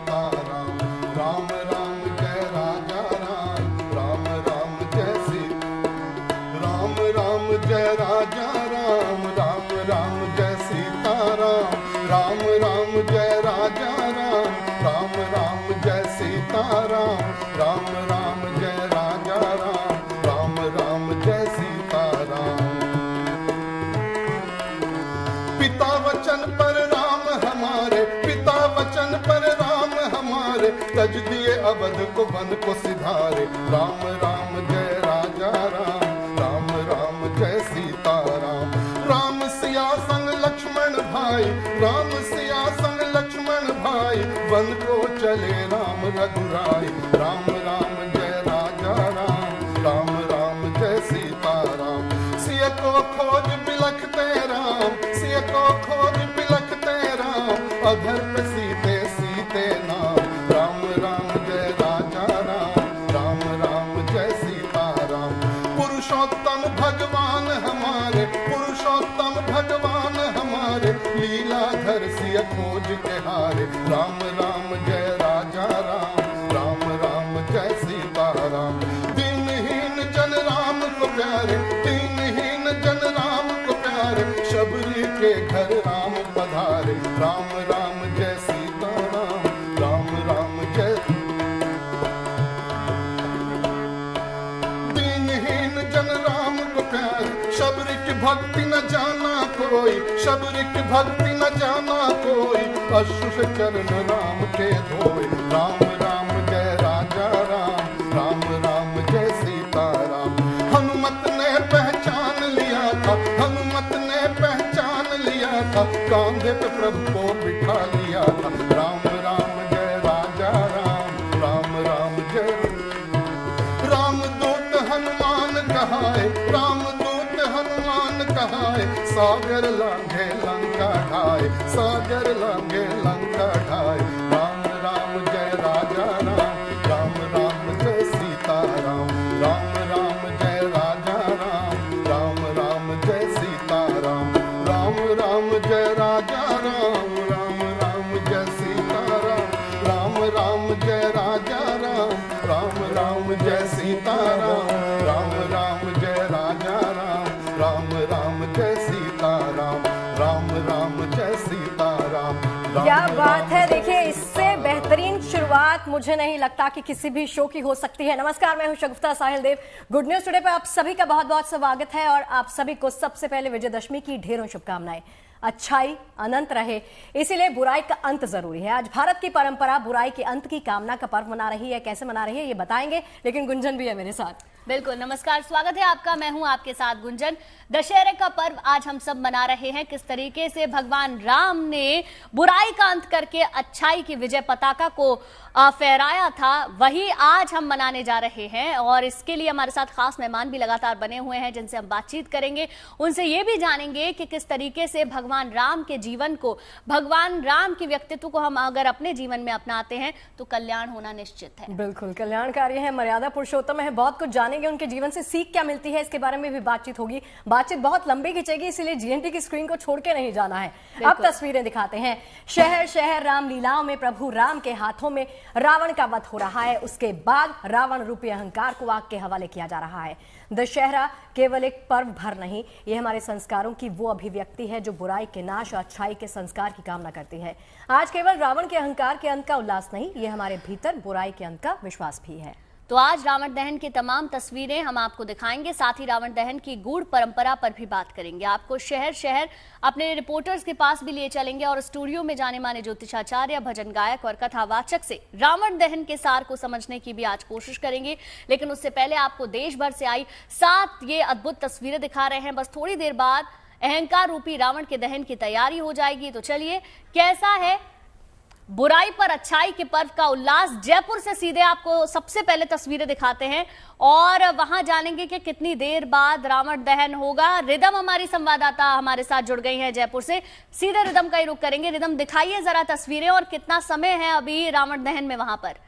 सीताराम। राम राम जय राजा राम, राम राम जय राम राम जय राजा राम, राम राम जय सीताराम। राम राम जय राजा राम, राम राम जय सीताराम। राम राम जय राजा राम, राम राम जय सीताराम। पिता वचन पर राम हमारे, पिता वचन पर राम हमारे, तज दिए अवध को वन को सिधारे। राम राम जय राजा राम, राम राम जय सीताराम। राम सिया संग लक्ष्मण भाई, राम सिया संग लक्ष्मण भाई, वन को चले राम रघुराई। राम राम जय राजा राम, राम राम जय सीताराम। सिय को खोज बिलखते राम, सिय को खोज बिलखते राम, अधर पे सीते सीते नाम। राम राम जय राजा राम, राम राम जय सीताराम। पुरुषोत्तम भगवान हमारे, पुरुषोत्तम भगवान हमारे, लीलाधर सिय खोज के हारे। राम राम जय राजा राम, राम राम जय सीताराम। दीनहीन जन राम को प्यारे, दीनहीन जन राम को प्यारे, शबरी के घर राम पधारे। राम राम जय सीताराम, राम राम जय। दीनहीन जन राम को प्यारे, शबरी की भक्ति न जाना कोई, शबरी की भक्ति न जाना कोई, अश्रु से चरण राम के धोए। राम राम जय राजा राम, राम राम जय सीताराम। हनुमत ने पहचान लिया था, हनुमत ने पहचान लिया था, कांधे पे प्रभु को बिठा लिया था। राम राम जय राजा राम, राम राम जय। रामदूत हनुमान कहाए, रामदूत हनुमान कहाए, सागर लांघे लंका ढाए, सागर लांघे लंका ढाए। राम राम जय राजा राम, राम राम जय सीताराम। राम राम जय राजा राम, राम राम जय सीताराम। राम राम जय राजा राम, राम राम जय सीताराम। राम राम जय राजा राम, राम राम जय सीताराम। राम राम जय राजा राम, राम राम जय सीताराम। राम राम जय सीताराम। क्या बात है। देखिए, इससे बेहतरीन शुरुआत मुझे नहीं लगता कि किसी भी शो की हो सकती है। नमस्कार, मैं हूं शगुफ्ता साहिल देव। गुड न्यूज टुडे पे आप सभी का बहुत बहुत स्वागत है और आप सभी को सबसे पहले विजयदशमी की ढेरों शुभकामनाएं। अच्छाई अनंत रहे, इसीलिए बुराई का अंत जरूरी है। आज भारत की परंपरा बुराई के अंत की कामना का पर्व मना रही है। कैसे मना रही है ये बताएंगे, लेकिन गुंजन भी है मेरे साथ। बिल्कुल, नमस्कार, स्वागत है आपका। मैं हूं आपके साथ गुंजन। दशहरे का पर्व आज हम सब मना रहे हैं। किस तरीके से भगवान राम ने बुराई का अंत करके अच्छाई की विजय पताका को फहराया था, वही आज हम मनाने जा रहे हैं। और इसके लिए हमारे साथ खास मेहमान भी लगातार बने हुए हैं, जिनसे हम बातचीत करेंगे। उनसे ये भी जानेंगे कि किस तरीके से भगवान राम के जीवन को, भगवान राम के व्यक्तित्व को हम अगर अपने जीवन में अपनाते हैं तो कल्याण होना निश्चित है। बिल्कुल कल्याणकारी है, मर्यादा पुरुषोत्तम है। बहुत कुछ जानेंगे, उनके जीवन से सीख क्या मिलती है इसके बारे में भी बातचीत होगी। बातचीत बहुत लंबी खिंचेगी, इसलिए जीएनटी की स्क्रीन को छोड़ के नहीं जाना है। अब तस्वीरें दिखाते हैं। शहर शहर रामलीलाओं में प्रभु राम के हाथों में रावण का वध हो रहा है। उसके बाद रावण रूपी अहंकार को आग के हवाले किया जा रहा है। दशहरा केवल एक पर्व भर नहीं, ये हमारे संस्कारों की वो अभिव्यक्ति है जो बुराई के नाश और अच्छाई के संस्कार की कामना करती है। आज केवल रावण के अहंकार के अंत का उल्लास नहीं, ये हमारे भीतर बुराई के अंत का विश्वास भी है। तो आज रावण दहन की तमाम तस्वीरें हम आपको दिखाएंगे, साथ ही रावण दहन की गूढ़ परंपरा पर भी बात करेंगे। आपको शहर शहर अपने रिपोर्टर्स के पास भी लिए चलेंगे और स्टूडियो में जाने माने ज्योतिषाचार्य, भजन गायक और कथावाचक से रावण दहन के सार को समझने की भी आज कोशिश करेंगे। लेकिन उससे पहले आपको देश भर से आई 7 ये अद्भुत तस्वीरें दिखा रहे हैं। बस थोड़ी देर बाद अहंकार रूपी रावण के दहन की तैयारी हो जाएगी। तो चलिए, कैसा है बुराई पर अच्छाई के पर्व का उल्लास। जयपुर से सीधे आपको सबसे पहले तस्वीरें दिखाते हैं और वहां जानेंगे कि कितनी देर बाद रावण दहन होगा। रिदम हमारी संवाददाता हमारे साथ जुड़ गई है जयपुर से, सीधे रिदम का ही रुख करेंगे। रिदम, दिखाइए जरा तस्वीरें और कितना समय है अभी रावण दहन में वहां पर।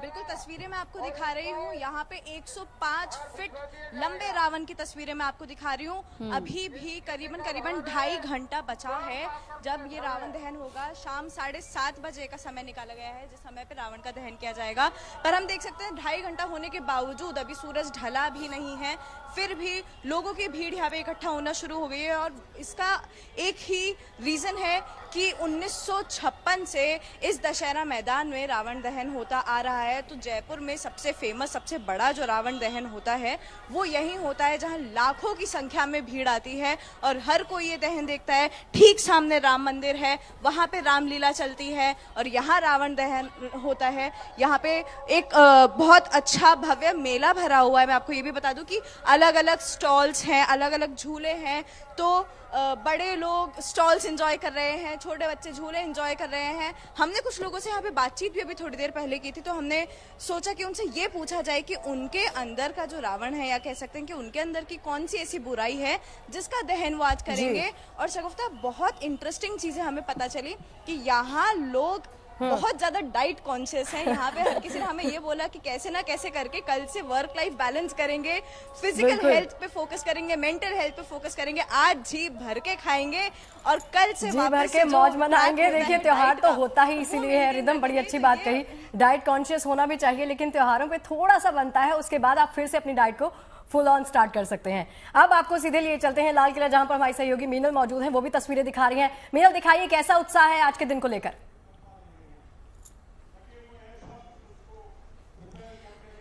बिल्कुल, तस्वीरें मैं आपको दिखा रही हूँ। यहाँ पे 105 फीट लंबे रावण की तस्वीरें मैं आपको दिखा रही हूँ। अभी भी करीबन 2.5 घंटा बचा है जब ये रावण दहन होगा। शाम 7:30 बजे का समय निकाला गया है जिस समय पे रावण का दहन किया जाएगा। पर हम देख सकते हैं 2.5 घंटा होने के बावजूद अभी सूरज ढला भी नहीं है, फिर भी लोगों की भीड़ यहाँ पे इकट्ठा होना शुरू हो गई है। और इसका एक ही रीजन है कि 1956 से इस दशहरा मैदान में रावण दहन होता आ रहा है। तो जयपुर में सबसे फेमस, सबसे बड़ा जो रावण दहन होता है वो यहीं होता है, जहां लाखों की संख्या में भीड़ आती है और हर कोई ये दहन देखता है। ठीक सामने राम मंदिर है, वहां पे रामलीला चलती है और यहाँ रावण दहन होता है। यहाँ पे एक बहुत अच्छा भव्य मेला भरा हुआ है। मैं आपको ये भी बता दूं कि अलग अलग स्टॉल्स हैं, अलग अलग झूले हैं। तो बड़े लोग स्टॉल्स एंजॉय कर रहे हैं, छोटे बच्चे झूले एंजॉय कर रहे हैं। हमने कुछ लोगों से यहाँ पे बातचीत भी अभी थोड़ी देर पहले की थी, तो हमने सोचा कि उनसे ये पूछा जाए कि उनके अंदर का जो रावण है, या कह सकते हैं कि उनके अंदर की कौन सी ऐसी बुराई है जिसका दहन वो आज करेंगे। और शगुफ्ता, बहुत इंटरेस्टिंग चीजें हमें पता चली कि यहाँ लोग बहुत ज्यादा डाइट कॉन्शियस हैं। यहाँ पे हर किसी ने हमें ये बोला कि कैसे ना कैसे करके कल से वर्क लाइफ बैलेंस करेंगे, फिजिकल हेल्थ पे फोकस करेंगे, मेंटल हेल्थ पे फोकस करेंगे। आज जी भर के खाएंगे और कल से जी भर के मौज मनाएंगे। देखिए, त्योहार तो होता ही इसीलिए है। रिदम बड़ी अच्छी बात कही, डाइट कॉन्शियस होना भी चाहिए, लेकिन त्योहारों पे थोड़ा सा बनता है, उसके बाद आप फिर से अपनी डाइट को फुल ऑन स्टार्ट कर सकते हैं। अब आपको सीधे लिए चलते हैं लाल किला, जहां पर हमारी सहयोगी मीनल मौजूद है, वो भी तस्वीरें दिखा रही है। मीनल, दिखाइए कैसा उत्साह है आज के दिन को लेकर।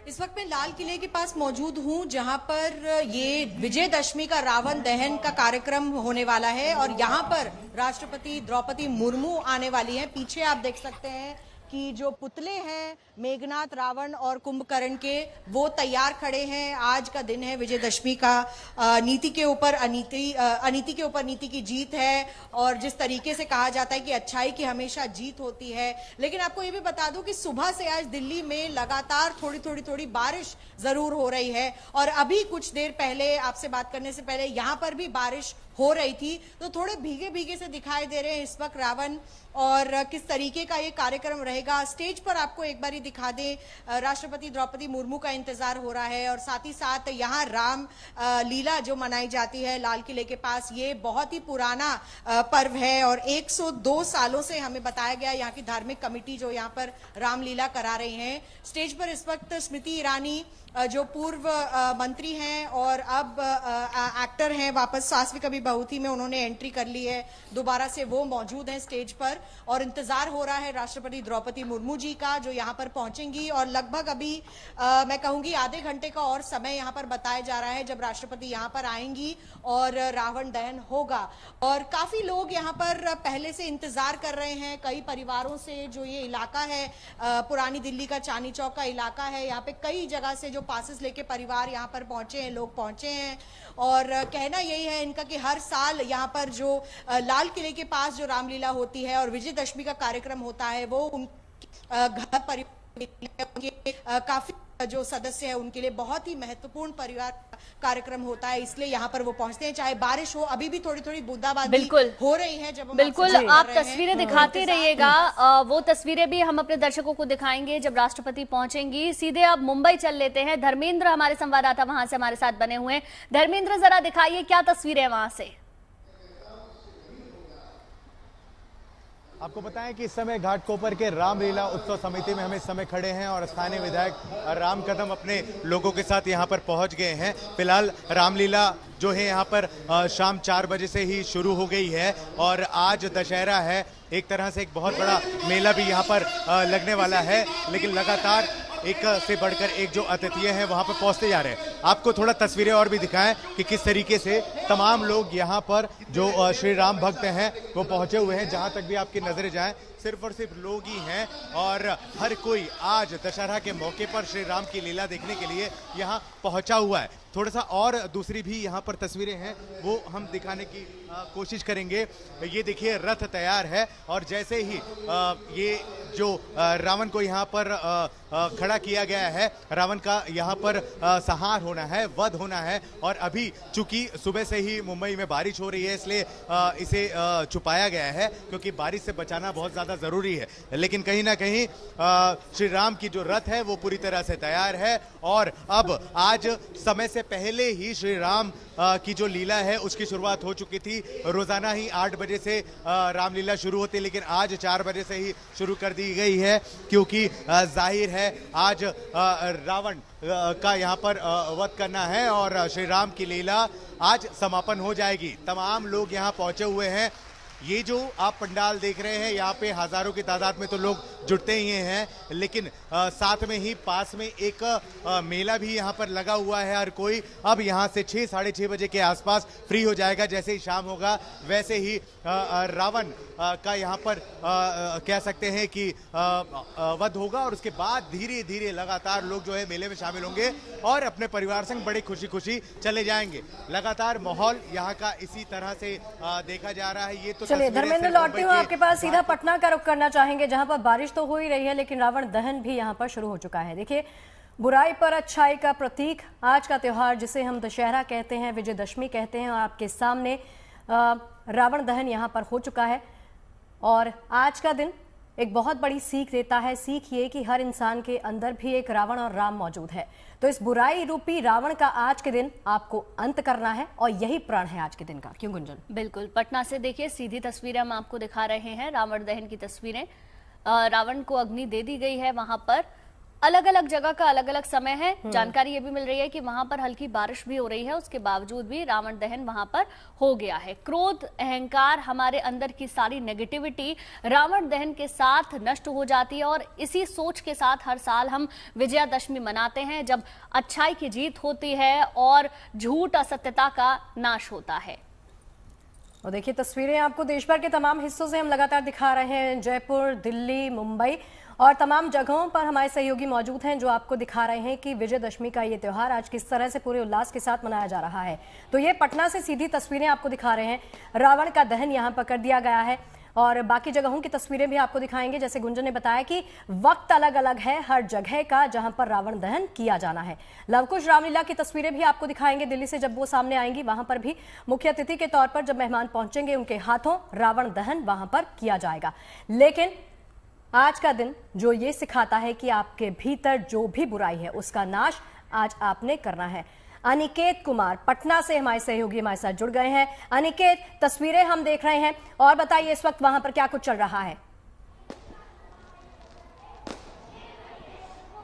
इस वक्त मैं लाल किले के पास मौजूद हूं, जहां पर ये विजयदशमी का रावण दहन का कार्यक्रम होने वाला है और यहां पर राष्ट्रपति द्रौपदी मुर्मू आने वाली हैं। पीछे आप देख सकते हैं कि जो पुतले हैं मेघनाथ, रावण और कुंभकर्ण के, वो तैयार खड़े हैं। आज का दिन है विजयदशमी का। नीति के ऊपर अनीति के ऊपर नीति की जीत है और जिस तरीके से कहा जाता है कि अच्छाई की हमेशा जीत होती है। लेकिन आपको ये भी बता दूं कि सुबह से आज दिल्ली में लगातार थोड़ी बारिश जरूर हो रही है और अभी कुछ देर पहले आपसे बात करने से पहले यहाँ पर भी बारिश हो रही थी। तो थोड़े भीगे भीगे से दिखाई दे रहे हैं इस वक्त रावण, और किस तरीके का ये कार्यक्रम रहेगा। स्टेज पर आपको एक बारी दिखा दें, राष्ट्रपति द्रौपदी मुर्मू का इंतजार हो रहा है और साथ ही साथ यहाँ राम लीला जो मनाई जाती है लाल किले के पास, ये बहुत ही पुराना पर्व है और 102 सालों से हमें बताया गया यहाँ की धार्मिक कमेटी जो यहाँ पर रामलीला करा रही है। स्टेज पर इस वक्त स्मृति ईरानी जो पूर्व मंत्री हैं और अब एक्टर हैं, वापस सास भी कभी बहू थी में उन्होंने एंट्री कर ली है, दोबारा से वो मौजूद हैं स्टेज पर और इंतजार हो रहा है राष्ट्रपति द्रौपदी मुर्मू जी का जो यहाँ पर पहुंचेंगी। और लगभग अभी मैं कहूंगी आधे घंटे का और समय यहाँ पर बताया जा रहा है जब राष्ट्रपति यहाँ पर आएंगी और रावण दहन होगा। और काफी लोग यहाँ पर पहले से इंतजार कर रहे हैं, कई परिवारों से। जो ये इलाका है पुरानी दिल्ली का चांदनी चौक का इलाका है, यहाँ पे कई जगह से जो पासेस लेके परिवार यहाँ पर पहुंचे हैं, लोग पहुंचे हैं और कहना यही है इनका कि हर साल यहाँ पर जो लाल किले के पास जो रामलीला होती है और विजयदशमी का कार्यक्रम होता है वो उन घर परिवार काफी जो सदस्य है उनके लिए बहुत ही महत्वपूर्ण परिवार कार्यक्रम होता है, इसलिए यहाँ पर वो पहुंचते हैं चाहे बारिश हो। अभी भी थोड़ी बूंदाबांदी हो रही है। जब बिल्कुल आप तस्वीरें दिखाते रहिएगा, वो तस्वीरें भी हम अपने दर्शकों को दिखाएंगे जब राष्ट्रपति पहुंचेंगी। सीधे अब मुंबई चल लेते हैं, धर्मेंद्र हमारे संवाददाता वहां से हमारे साथ बने हुए हैं। धर्मेंद्र, जरा दिखाइए क्या तस्वीरें वहां से। आपको बताएं कि इस समय घाटकोपर के रामलीला उत्सव समिति में हम इस समय खड़े हैं और स्थानीय विधायक राम कदम अपने लोगों के साथ यहां पर पहुंच गए हैं। फिलहाल रामलीला जो है यहां पर शाम 4 बजे से ही शुरू हो गई है और आज दशहरा है। एक तरह से एक बहुत बड़ा मेला भी यहां पर लगने वाला है, लेकिन लगातार एक से बढ़कर एक जो अतिथि हैं वहां पर पहुंचते जा रहे हैं। आपको थोड़ा तस्वीरें और भी दिखाएं कि किस तरीके से तमाम लोग यहां पर जो श्री राम भक्त हैं वो पहुंचे हुए हैं। जहां तक भी आपकी नजरें जाएं सिर्फ और सिर्फ लोग ही हैं और हर कोई आज दशहरा के मौके पर श्री राम की लीला देखने के लिए यहाँ पहुंचा हुआ है। थोड़ा सा और दूसरी भी यहाँ पर तस्वीरें हैं वो हम दिखाने की कोशिश करेंगे। ये देखिए रथ तैयार है और जैसे ही ये जो रावण को यहाँ पर खड़ा किया गया है, रावण का यहाँ पर संहार होना है, वध होना है। और अभी चूंकि सुबह से ही मुंबई में बारिश हो रही है, इसलिए इसे छुपाया गया है, क्योंकि बारिश से बचाना बहुत ज़्यादा ज़रूरी है। लेकिन कहीं ना कहीं श्री राम की जो रथ है वो पूरी तरह से तैयार है। और अब आज समय से पहले ही श्री राम की जो लीला है उसकी शुरुआत हो चुकी थी। रोजाना ही 8 बजे से रामलीला शुरू होती है, लेकिन आज 4 बजे से ही शुरू कर दी गई है, क्योंकि जाहिर है आज रावण का यहाँ पर वध करना है और श्री राम की लीला आज समापन हो जाएगी। तमाम लोग यहाँ पहुंचे हुए हैं। ये जो आप पंडाल देख रहे हैं, यहाँ पे हजारों की तादाद में तो लोग जुटते ही हैं, लेकिन साथ में ही पास में एक मेला भी यहाँ पर लगा हुआ है। हर कोई अब यहाँ से 6 साढ़े 6 बजे के आसपास फ्री हो जाएगा। जैसे ही शाम होगा वैसे ही रावण का यहाँ पर कह सकते हैं कि वध होगा और उसके बाद धीरे धीरे लगातार लोग जो है मेले में शामिल होंगे और अपने परिवार संग बड़े खुशी खुशी चले जाएंगे। लगातार माहौल यहाँ का इसी तरह से देखा जा रहा है। ये तो चलिए धर्मेंद्र, लौटती हूँ आपके पास। सीधा पटना का रुख करना चाहेंगे, जहां पर बारिश तो हो ही रही है लेकिन रावण दहन भी यहां पर शुरू हो चुका है। देखिए, बुराई पर अच्छाई का प्रतीक आज का त्योहार, जिसे हम दशहरा कहते हैं, विजयदशमी कहते हैं, और आपके सामने रावण दहन यहां पर हो चुका है। और आज का दिन एक बहुत बड़ी सीख देता है। सीख ये कि हर इंसान के अंदर भी एक रावण और राम मौजूद है। तो इस बुराई रूपी रावण का आज के दिन आपको अंत करना है और यही प्रण है आज के दिन का। क्यों गुंजन? बिल्कुल, पटना से देखिए सीधी तस्वीरें हम आपको दिखा रहे हैं, रावण दहन की तस्वीरें। रावण को अग्नि दे दी गई है। वहां पर अलग अलग जगह का अलग अलग समय है। जानकारी ये भी मिल रही है कि वहां पर हल्की बारिश भी हो रही है, उसके बावजूद भी रावण दहन वहां पर हो गया है। क्रोध, अहंकार, हमारे अंदर की सारी नेगेटिविटी रावण दहन के साथ नष्ट हो जाती है। और इसी सोच के साथ हर साल हम विजयादशमी मनाते हैं, जब अच्छाई की जीत होती है और झूठ असत्यता का नाश होता है। और देखिए, तस्वीरें आपको देश भर के तमाम हिस्सों से हम लगातार दिखा रहे हैं। जयपुर, दिल्ली, मुंबई और तमाम जगहों पर हमारे सहयोगी मौजूद हैं, जो आपको दिखा रहे हैं कि विजयदशमी का ये त्यौहार आज किस तरह से पूरे उल्लास के साथ मनाया जा रहा है। तो ये पटना से सीधी तस्वीरें आपको दिखा रहे हैं। रावण का दहन यहाँ पर कर दिया गया है और बाकी जगहों की तस्वीरें भी आपको दिखाएंगे। जैसे गुंजन ने बताया कि वक्त अलग अलग है हर जगह का जहां पर रावण दहन किया जाना है। लवकुश रामलीला की तस्वीरें भी आपको दिखाएंगे। दिल्ली से जब वो सामने आएंगी, वहां पर भी मुख्य अतिथि के तौर पर जब मेहमान पहुंचेंगे, उनके हाथों रावण दहन वहां पर किया जाएगा। लेकिन आज का दिन जो ये सिखाता है कि आपके भीतर जो भी बुराई है उसका नाश आज आपने करना है। अनिकेत कुमार पटना से हमारे सहयोगी हमारे साथ जुड़ गए हैं। अनिकेत, तस्वीरें हम देख रहे हैं और बताइए इस वक्त वहां पर क्या कुछ चल रहा है?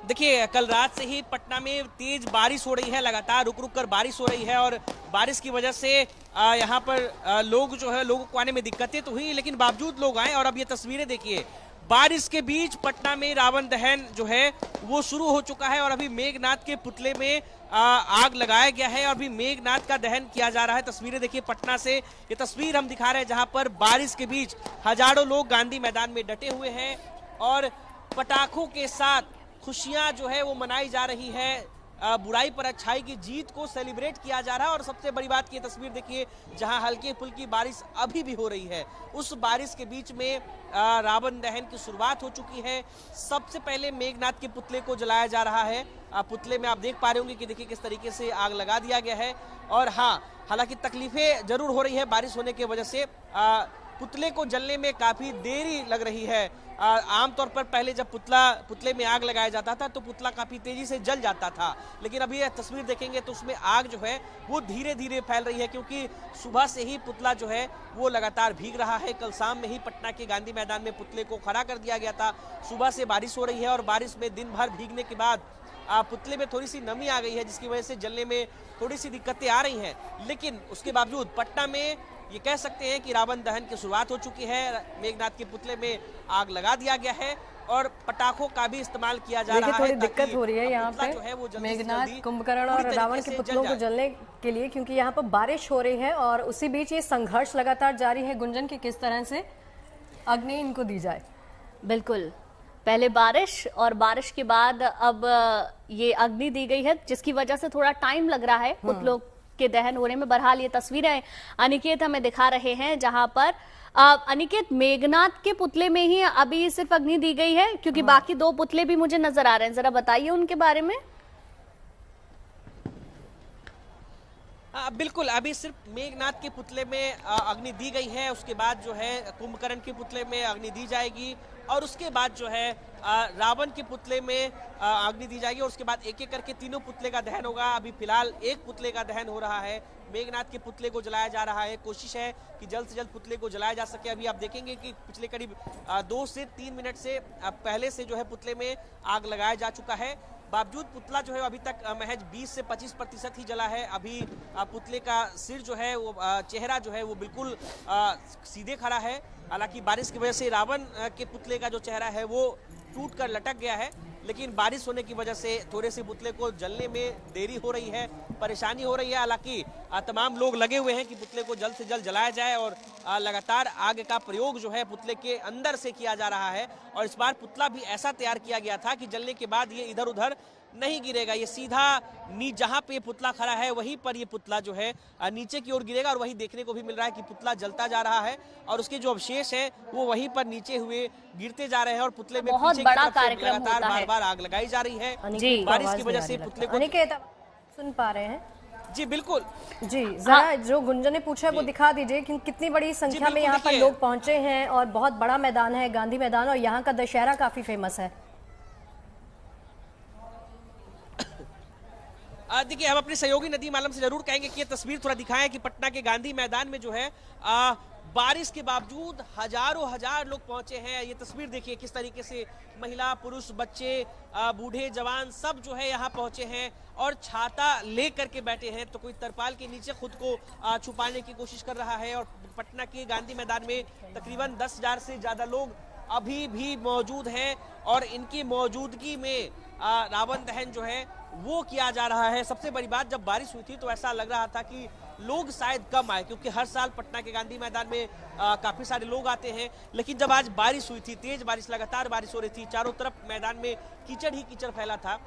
देखिए, कल रात से ही पटना में तेज बारिश हो रही है, लगातार रुक रुक कर बारिश हो रही है और बारिश की वजह से यहाँ पर लोग जो है, लोगों को आने में दिक्कतें तो हुई, लेकिन बावजूद लोग आए। और अब ये तस्वीरें देखिए, बारिश के बीच पटना में रावण दहन जो है वो शुरू हो चुका है और अभी मेघनाथ के पुतले में आग लगाया गया है और अभी मेघनाथ का दहन किया जा रहा है। तस्वीरें देखिए पटना से, ये तस्वीर हम दिखा रहे हैं जहां पर बारिश के बीच हजारों लोग गांधी मैदान में डटे हुए हैं और पटाखों के साथ खुशियां जो है वो मनाई जा रही है। बुराई पर अच्छाई की जीत को सेलिब्रेट किया जा रहा है। और सबसे बड़ी बात की तस्वीर देखिए, जहां हल्की फुल्की बारिश अभी भी हो रही है, उस बारिश के बीच में रावण दहन की शुरुआत हो चुकी है। सबसे पहले मेघनाथ के पुतले को जलाया जा रहा है। पुतले में आप देख पा रहे होंगे कि देखिए किस तरीके से आग लगा दिया गया है। और हाँ, हालांकि तकलीफें जरूर हो रही है बारिश होने की वजह से। पुतले को जलने में काफी देरी लग रही है। आमतौर पर पहले जब पुतले में आग लगाया जाता था तो पुतला काफी तेजी से जल जाता था, लेकिन अभी यह तस्वीर देखेंगे तो उसमें आग जो है वो धीरे धीरे फैल रही है, क्योंकि सुबह से ही पुतला जो है वो लगातार भीग रहा है। कल शाम में ही पटना के गांधी मैदान में पुतले को खड़ा कर दिया गया था। सुबह से बारिश हो रही है और बारिश में दिन भर भीगने के बाद पुतले में थोड़ी सी नमी आ गई है, जिसकी वजह से जलने में थोड़ी सी दिक्कतें आ रही हैं। लेकिन उसके बावजूद पटना में ये कह सकते हैं कि रावण दहन की शुरुआत हो चुकी है। मेघनाथ के पुतले में आग लगा दिया गया है और पटाखों का भी इस्तेमाल किया जा रहा है। थोड़ी दिक्कत हो रही है यहाँ पे मेघनाथ, कुंभकर्ण और रावण के पुतलों को जलने के लिए, क्योंकि यहाँ पर बारिश हो रही है और उसी बीच ये संघर्ष लगातार जारी है गुंजन की किस तरह से अग्नि इनको दी जाए। बिल्कुल, पहले बारिश और बारिश के बाद अब ये अग्नि दी गई है, जिसकी वजह से थोड़ा टाइम लग रहा है पुतलों के दहन होने में। बहरहाल ये तस्वीरें अनिकेत हमें दिखा रहे हैं जहां पर अनिकेत, मेघनाथ के पुतले में ही अभी सिर्फ अग्नि दी गई है, क्योंकि बाकी 2 पुतले भी मुझे नजर आ रहे हैं, जरा बताइए उनके बारे में। बिल्कुल, अभी सिर्फ मेघनाथ के पुतले में अग्नि दी गई है, उसके बाद जो है कुंभकर्ण के पुतले में अग्नि दी जाएगी और उसके बाद जो है रावण के पुतले में अग्नि दी जाएगी और उसके बाद एक एक करके तीनों पुतले का दहन होगा। अभी फिलहाल एक पुतले का दहन हो रहा है, मेघनाथ के पुतले को जलाया जा रहा है। कोशिश है कि जल्द से जल्द पुतले को जलाया जा सके। अभी आप देखेंगे कि पिछले करीब 2 से 3 मिनट से पहले से जो है पुतले में आग लगाया जा चुका है। बावजूद पुतला जो है अभी तक महज 20 से 25% ही जला है। अभी पुतले का सिर जो है वो चेहरा जो है वो बिल्कुल सीधे खड़ा है। हालांकि बारिश की वजह से रावण के पुतले का जो चेहरा है वो टूट कर लटक गया है, लेकिन बारिश होने की वजह से थोड़े से पुतले को जलने में देरी हो रही है, परेशानी हो रही है। हालांकि तमाम लोग लगे हुए हैं कि पुतले को जल्द से जल्द जलाया जाए और लगातार आग का प्रयोग जो है पुतले के अंदर से किया जा रहा है। और इस बार पुतला भी ऐसा तैयार किया गया था कि जलने के बाद ये इधर उधर नहीं गिरेगा, ये सीधा जहां पे पुतला खड़ा है वहीं पर ये पुतला जो है नीचे की ओर गिरेगा। और वही देखने को भी मिल रहा है कि पुतला जलता जा रहा है और उसके जो अवशेष है वो वहीं पर नीचे हुए गिरते जा रहे हैं और पुतले में बहुत बड़ा कार्यक्रम लगातार बार-बार आग लगाई जा रही है। बारिश की वजह से पुतले को अनिकेत सुन पा रहे हैं? जी बिल्कुल जी, जरा जो गुंजन ने पूछा है वो दिखा दीजिए कि कितनी बड़ी संख्या में यहाँ पर लोग पहुंचे हैं और बहुत बड़ा मैदान है, गांधी मैदान, और यहाँ का दशहरा काफी फेमस है। देखिए, हम अपने सहयोगी नदीम आलम से जरूर कहेंगे कि ये तस्वीर थोड़ा दिखाएं कि पटना के गांधी मैदान में जो है बारिश के बावजूद हजार लोग पहुंचे हैं। ये तस्वीर देखिए किस तरीके से महिला, पुरुष, बच्चे, बूढ़े, जवान सब जो है यहाँ पहुंचे हैं और छाता ले करके बैठे हैं। तो कोई तरपाल के नीचे खुद को छुपाने की कोशिश कर रहा है। और पटना के गांधी मैदान में तकरीबन 10,000 से ज्यादा लोग अभी भी मौजूद हैं और इनकी मौजूदगी में रावण दहन जो है वो किया जा रहा है। सबसे बड़ी बात, जब बारिश हुई थी तो ऐसा लग रहा था कि लोग शायद कम आए, क्योंकि हर साल पटना के गांधी मैदान में काफी सारे लोग आते हैं। लेकिन जब आज बारिश हुई थी, तेज बारिश, लगातार बारिश हो रही थी, चारों तरफ मैदान में कीचड़ ही कीचड़ फैला था,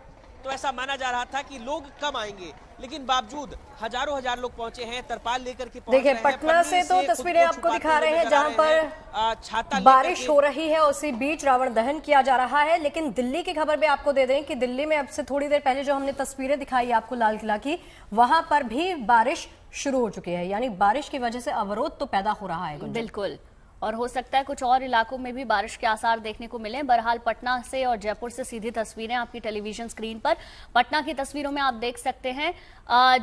तो ऐसा माना जा रहा था कि लोग कम आएंगे। लेकिन बावजूद हजार लोग पहुंचे हैं, तरपाल लेकर के पहुंच देखिए, पटना से तो तस्वीरें आपको दिखा रहे हैं जहां पर छाता बारिश हो रही है, उसी बीच रावण दहन किया जा रहा है। लेकिन दिल्ली की खबर भी आपको दे दें कि दिल्ली में अब से थोड़ी देर पहले जो हमने तस्वीरें दिखाई आपको लाल किला की, वहां पर भी बारिश शुरू हो चुकी है। यानी बारिश की वजह से अवरोध तो पैदा हो रहा है। बिल्कुल, और हो सकता है कुछ और इलाकों में भी बारिश के आसार देखने को मिले। बहरहाल पटना से और जयपुर से सीधी तस्वीरें आपकी टेलीविजन स्क्रीन पर। पटना की तस्वीरों में आप देख सकते हैं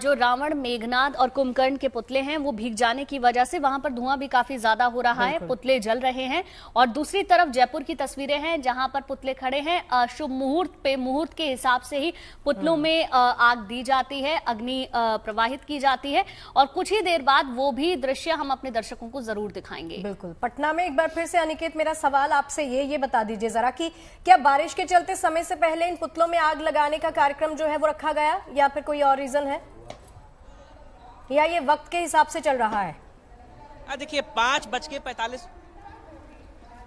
जो रावण, मेघनाथ और कुंभकर्ण के पुतले हैं वो भीग जाने की वजह से वहां पर धुआं भी काफी ज्यादा हो रहा है, पुतले जल रहे हैं। और दूसरी तरफ जयपुर की तस्वीरें हैं जहां पर पुतले खड़े हैं। शुभ मुहूर्त पे, मुहूर्त के हिसाब से ही पुतलों में आग दी जाती है, अग्नि प्रवाहित की जाती है और कुछ ही देर बाद वो भी दृश्य हम अपने दर्शकों को जरूर दिखाएंगे। बिल्कुल। पटना में एक बार फिर से अनिकेत, मेरा सवाल आपसे ये बता दीजिए जरा कि क्या बारिश के चलते समय से पहले इन पुतलों में आग लगाने का कार्यक्रम जो है वो रखा गया या फिर कोई और रीजन है, या ये वक्त के हिसाब से चल रहा है? देखिए 5:45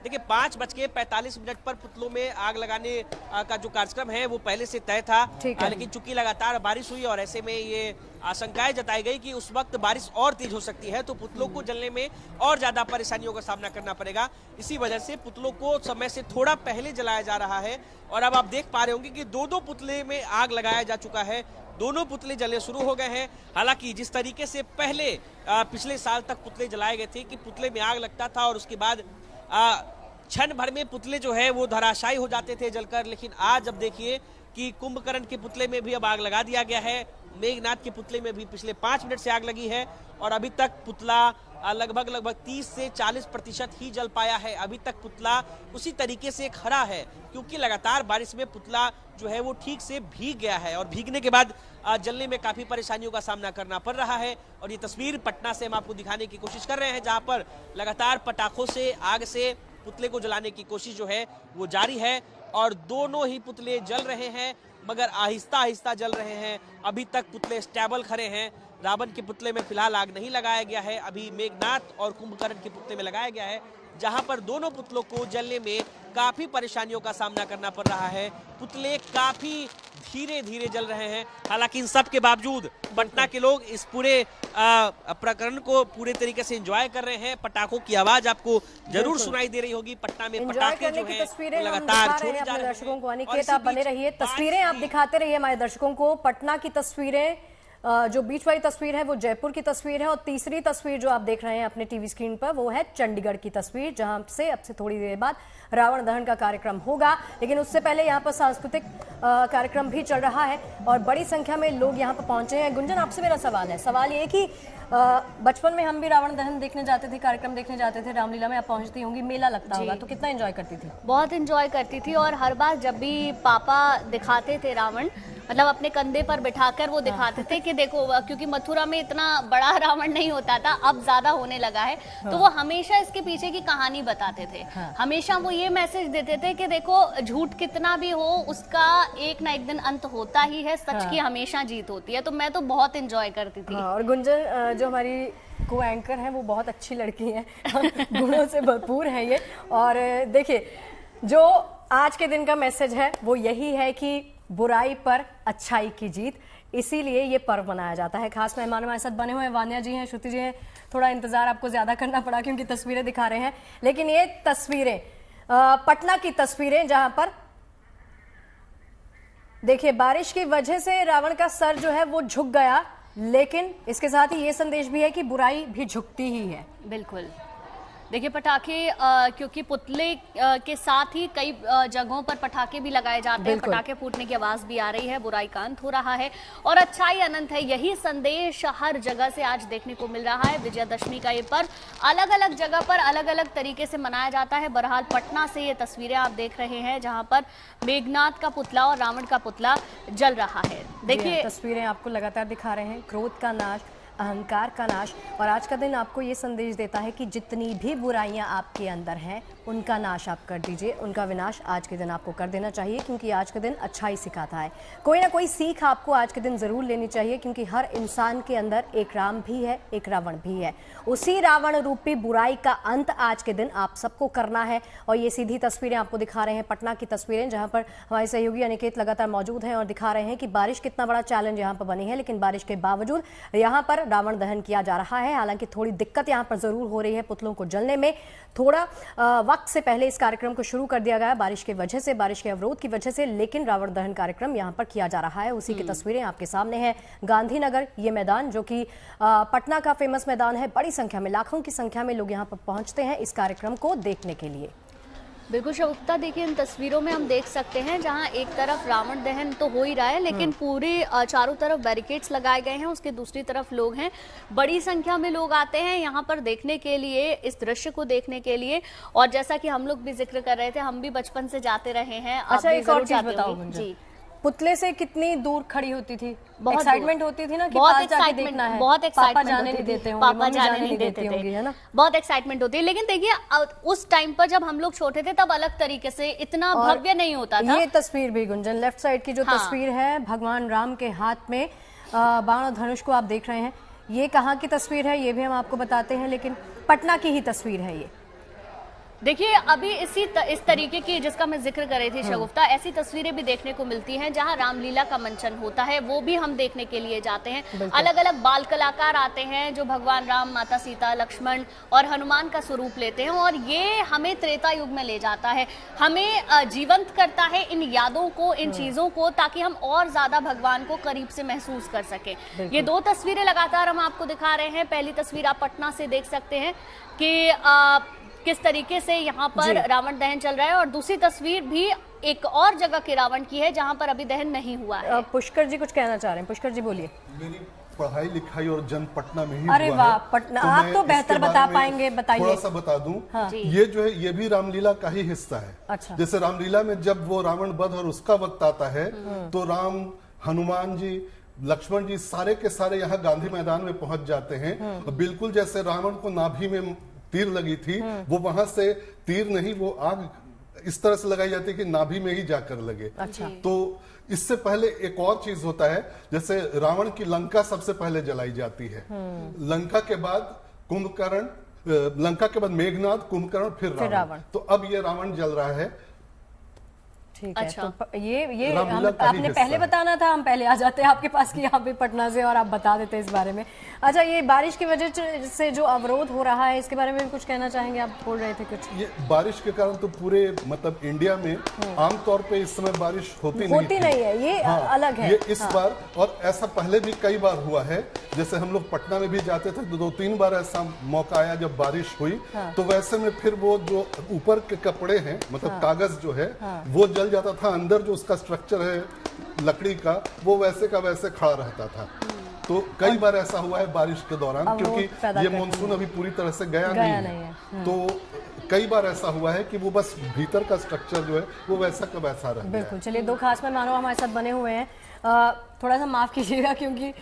5:45 पर पुतलों में आग लगाने का जो कार्यक्रम है वो पहले से तय था। लेकिन चूंकि लगातार बारिश हुई और ऐसे में ये आशंकाएं जताई गई कि उस वक्त बारिश और तेज हो सकती है तो पुतलों को जलने में और ज्यादा परेशानियों का सामना करना पड़ेगा। इसी वजह से पुतलों को समय से थोड़ा पहले जलाया जा रहा है। और अब आप देख पा रहे होंगे कि 2-2 पुतले में आग लगाया जा चुका है, दोनों पुतले जलने शुरू हो गए हैं। हालांकि जिस तरीके से पहले पिछले साल तक पुतले जलाए गए थे कि पुतले में आग लगता था और उसके बाद क्षण भर में पुतले जो है वो धराशायी हो जाते थे जलकर, लेकिन आज अब देखिए कि कुंभकर्ण के पुतले में भी अब आग लगा दिया गया है। मेघनाथ के पुतले में भी पिछले 5 मिनट से आग लगी है और अभी तक पुतला लगभग 30 से 40% ही जल पाया है। अभी तक पुतला उसी तरीके से खड़ा है क्योंकि लगातार बारिश में पुतला जो है वो ठीक से भीग गया है और भीगने के बाद जलने में काफी परेशानियों का सामना करना पड़ रहा है। और ये तस्वीर पटना से हम आपको दिखाने की कोशिश कर रहे हैं जहां पर लगातार पटाखों से, आग से पुतले को जलाने की कोशिश जो है वो जारी है और दोनों ही पुतले जल रहे हैं मगर आहिस्ता आहिस्ता जल रहे हैं। अभी तक पुतले स्टेबल खड़े हैं। रावण के पुतले में फिलहाल आग नहीं लगाया गया है, अभी मेघनाथ और कुंभकर्ण के पुतले में लगाया गया है। जहां पर दोनों पुतलों को जलने में काफी परेशानियों का सामना करना पड़ रहा है। पुतले काफी धीरे धीरे जल रहे हैं। हालांकि इन सब के बावजूद पटना के लोग इस पूरे प्रकरण को पूरे तरीके से एंजॉय कर रहे हैं। पटाखों की आवाज आपको जरूर सुनाई दे रही होगी। पटना में पटाखे जो हैं तस्वीरें लगातार छोड़े जा अपने रहे दर्शकों को। हैं। अनिकेत आप बने रहिए, तस्वीरें आप दिखाते रहिए हमारे दर्शकों को। पटना की तस्वीरें, जो बीच वाली तस्वीर है वो जयपुर की तस्वीर है, और तीसरी तस्वीर जो आप देख रहे हैं अपने टीवी स्क्रीन पर वो है चंडीगढ़ की तस्वीर, जहां से अब से थोड़ी देर बाद रावण दहन का कार्यक्रम होगा। लेकिन उससे पहले यहाँ पर सांस्कृतिक कार्यक्रम भी चल रहा है और बड़ी संख्या में लोग यहाँ पर पहुंचे हैं। गुंजन, आपसे मेरा सवाल ये कि बचपन में हम भी रावण दहन देखने जाते थे, कार्यक्रम देखने जाते थे, रामलीला में आप पहुंचती होंगी, मेला लगता होगा, तो कितना एंजॉय करती थी? बहुत एंजॉय करती थी, और हर बार जब भी पापा दिखाते थे रावण, मतलब अपने कंधे पर बिठाकर वो दिखाते थे कि देखो, क्योंकि मथुरा में इतना बड़ा रावण नहीं होता था, अब ज्यादा होने लगा है, तो वो हमेशा इसके पीछे की कहानी बताते थे। हमेशा वो ये मैसेज देते थे कि देखो, झूठ कितना भी हो उसका एक ना एक दिन अंत होता ही है, सच की हमेशा जीत होती है। तो मैं तो बहुत एंजॉय करती थी। और गुंजन, जो हमारी को एंकर है वो बहुत अच्छी लड़की है, गुणों से भरपूर है ये। और देखिए, जो आज के दिन का मैसेज है वो यही है कि बुराई पर अच्छाई की जीत, इसीलिए ये पर्व मनाया जाता है। खास मेहमान हमारे साथ बने हुए हैं, वान्या जी हैं, श्रुति जी हैं। थोड़ा इंतजार आपको ज्यादा करना पड़ा क्योंकि तस्वीरें दिखा रहे हैं, लेकिन ये तस्वीरें पटना की तस्वीरें, जहां पर देखिए बारिश की वजह से रावण का सर जो है वो झुक गया, लेकिन इसके साथ ही ये संदेश भी है कि बुराई भी झुकती ही है। बिल्कुल। देखिए, पटाखे क्योंकि पुतले के साथ ही कई जगहों पर पटाखे भी लगाए जाते हैं, पटाखे फूटने की आवाज भी आ रही है, बुराई का अंत हो रहा है और अच्छाई अनंत है, यही संदेश हर जगह से आज देखने को मिल रहा है। विजयदशमी का ये पर्व अलग अलग जगह पर अलग अलग तरीके से मनाया जाता है। बहरहाल पटना से ये तस्वीरें आप देख रहे हैं, जहां पर मेघनाथ का पुतला और रावण का पुतला जल रहा है। देखिए, तस्वीरें आपको लगातार दिखा रहे हैं, क्रोध का नाश, अहंकार का नाश। और आज का दिन आपको ये संदेश देता है कि जितनी भी बुराइयां आपके अंदर हैं उनका नाश आप कर दीजिए, उनका विनाश आज के दिन आपको कर देना चाहिए, क्योंकि आज के दिन अच्छाई सिखाता है। कोई ना कोई सीख आपको आज के दिन जरूर लेनी चाहिए, क्योंकि हर इंसान के अंदर एक राम भी है, एक रावण भी है। उसी रावण रूपी बुराई का अंत आज के दिन आप सबको करना है। और ये सीधी तस्वीरें आपको दिखा रहे हैं, पटना की तस्वीरें, जहां पर हमारे सहयोगी अनिकेत लगातार मौजूद हैं और दिखा रहे हैं कि बारिश कितना बड़ा चैलेंज यहाँ पर बनी है, लेकिन बारिश के बावजूद यहाँ पर रावण दहन किया जा रहा है। हालांकि थोड़ी दिक्कत यहाँ पर जरूर हो रही है पुतलों को जलने में। थोड़ा वक्त से पहले इस कार्यक्रम को शुरू कर दिया गया बारिश की वजह से, बारिश के अवरोध की वजह से, लेकिन रावण दहन कार्यक्रम यहाँ पर किया जा रहा है। उसी की तस्वीरें आपके सामने हैं। गांधीनगर ये मैदान, जो कि पटना का फेमस मैदान है, बड़ी संख्या में, लाखों की संख्या में लोग यहाँ पर पहुंचते हैं इस कार्यक्रम को देखने के लिए। बिल्कुल शगुफ्ता, देखिए इन तस्वीरों में हम देख सकते हैं जहां एक तरफ रावण दहन तो हो ही रहा है, लेकिन पूरे चारों तरफ बैरिकेड्स लगाए गए हैं, उसके दूसरी तरफ लोग हैं। बड़ी संख्या में लोग आते हैं यहां पर देखने के लिए, इस दृश्य को देखने के लिए। और जैसा कि हम लोग भी जिक्र कर रहे थे, हम भी बचपन से जाते रहे हैं। अच्छा, एक और चीज बताओ जी, पुतले से कितनी दूर खड़ी होती थी, बहुत एक्साइटमेंट होती थी ना कि बहुत पास जाके देखना है, बहुत एक्साइटमेंट, पापा जाने नहीं देते होंगे, पापा जाने नहीं देते होंगे, है ना, बहुत एक्साइटमेंट होती है। लेकिन देखिए, उस टाइम पर जब हम लोग छोटे थे तब अलग तरीके से, इतना भव्य नहीं होता था। ये तस्वीर भी गुंजन, लेफ्ट साइड की जो तस्वीर है, भगवान राम के हाथ में बाण और धनुष को आप देख रहे हैं, ये कहाँ की तस्वीर है ये भी हम आपको बताते हैं, लेकिन पटना की ही तस्वीर है ये। देखिए, अभी इस तरीके की, जिसका मैं जिक्र कर रही थी शगुफ्ता, ऐसी तस्वीरें भी देखने को मिलती हैं जहां रामलीला का मंचन होता है, वो भी हम देखने के लिए जाते हैं। अलग अलग बाल कलाकार आते हैं जो भगवान राम, माता सीता, लक्ष्मण और हनुमान का स्वरूप लेते हैं, और ये हमें त्रेता युग में ले जाता है, हमें जीवंत करता है इन यादों को, इन चीजों को, ताकि हम और ज्यादा भगवान को करीब से महसूस कर सकें। ये दो तस्वीरें लगातार हम आपको दिखा रहे हैं। पहली तस्वीर आप पटना से देख सकते हैं कि किस तरीके से यहाँ पर रावण दहन चल रहा है, और दूसरी तस्वीर भी एक और जगह के रावण की है जहाँ पर अभी दहन नहीं हुआ है। पुष्कर जी कुछ कहना चाह रहे हैं, पुष्कर जी बोलिए। मेरी पढ़ाई लिखाई और जन्म पटना में ही अरे हुआ वाह, है, पटना, आप तो बेहतर बता पाएंगे, बताइए। थोड़ा सा बता दूं, ये जो है ये भी रामलीला का ही हिस्सा है। अच्छा। जैसे रामलीला में जब वो रावण वध और उसका वक्त आता है, तो राम, हनुमान जी, लक्ष्मण जी सारे के सारे यहाँ गांधी मैदान में पहुंच जाते हैं। बिल्कुल जैसे रावण को नाभि में तीर लगी थी, वो वहां से तीर नहीं, वो आग इस तरह से लगाई जाती है कि नाभि में ही जाकर लगे। अच्छा। तो इससे पहले एक और चीज होता है, जैसे रावण की लंका सबसे पहले जलाई जाती है, लंका के बाद कुंभकर्ण, लंका के बाद मेघनाद, कुंभकर्ण, फिर रावण। तो अब ये रावण जल रहा है। ठीक है। अच्छा। तो ये रामलीला का ही आपने हिस्सा पहले है। बताना था, हम पहले आ जाते हैं आपके पास कि यहाँ पे पटना से, और आप बता देते इस बारे में। अच्छा, ये बारिश की वजह से जो अवरोध हो रहा है, इसके बारे में भी कुछ कहना चाहेंगे? आप बोल रहे थे कुछ। ये बारिश के कारण तो पूरे मतलब इंडिया में आमतौर पे इस समय बारिश होती नहीं है, ये अलग है। ये इस बार, और ऐसा पहले भी कई बार हुआ है। जैसे हम लोग पटना में भी जाते थे तो 2-3 बार ऐसा मौका आया जब बारिश हुई। तो वैसे में फिर वो जो ऊपर के कपड़े हैं, मतलब कागज जो है, वो जल जाता था। अंदर जो उसका स्ट्रक्चर है लकड़ी का, वो वैसे का वैसे खड़ा रहता था। तो कई बार ऐसा हुआ है बारिश के दौरान, क्योंकि ये मानसून अभी पूरी तरह से गया नहीं है। तो कई बार ऐसा हुआ है कि वो बस भीतर का स्ट्रक्चर जो है वो वैसा का वैसा रह गया। बिल्कुल। चलिए, 2 खास मेहमानों हमारे साथ बने हुए हैं। थोड़ा सा माफ कीजिएगा क्योंकि